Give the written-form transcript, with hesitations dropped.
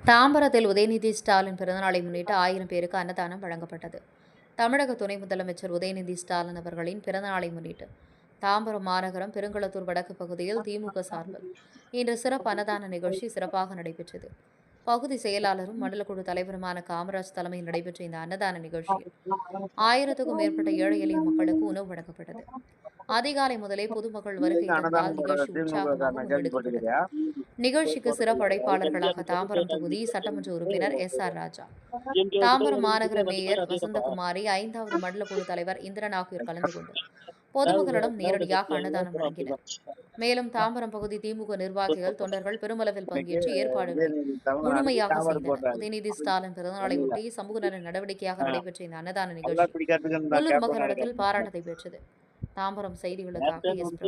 தாம்பரத்தில் உதயநிதி ஸ்டாலின் பிறந்தநாளை முன்னிட்டு 1000 பேருக்கு அன்னதானம் வழங்கப்பட்டது. தமிழக துணை முதலமைச்சர் உதயநிதி ஸ்டாலின் அவர்களின் பிறந்தநாளை முன்னிட்டு தாம்பரம் மாநகரம் பெருங்களத்தூர் வடக்கு பகுதியில் திமுக சார்பில் இன்று சிறப்பு அன்னதான நிகழ்ச்சி சிறப்பாக நடைபெற்றது. பகுதி செயலாளரும் மண்டல குழு தலைவருமான காமராஜ் தலைமையில் நடைபெற்ற இந்த அன்னதான நிகழ்ச்சியில் 1000க்கும் மேற்பட்ட ஏழை எளிய மக்களுக்கு உணவு வழங்கப்பட்டது. அதிகாலை முதலே பொதுமக்கள் வருகை தந்தால் நிகழ்ச்சி உற்சாகமாக முன்னெடுக்கப்பட்டது. நிகழ்ச்சிக்கு சிறப்பு அழைப்பாளர்களாக தாம்பரம் தொகுதி சட்டமன்ற உறுப்பினர் SR ராஜா, தாம்பரம் மாநகர மேயர் வசந்தகுமாரி, 5வது மண்டல குழு தலைவர் இந்திரன் ஆகியோர் கலந்து கொண்டு பொதுமக்களிடம் நேரடியாக அன்னதானம் வழங்கினர். மேலும் தாம்பரம் பகுதி திமுக நிர்வாகிகள், தொண்டர்கள் பெருமளவில் பங்கேற்று ஏற்பாடுகளை முழுமையாக செய்தனர். உதயநிதி ஸ்டாலின் பிறந்தநாளையொட்டி சமூக நல நடவடிக்கையாக நடைபெற்ற இந்த அன்னதான நிகழ்ச்சி உள்ளூர் மக்களிடத்தில் பாராட்டத்தை பெற்றது. தாம்பரம் செய்திகளுக்காக எஸ்.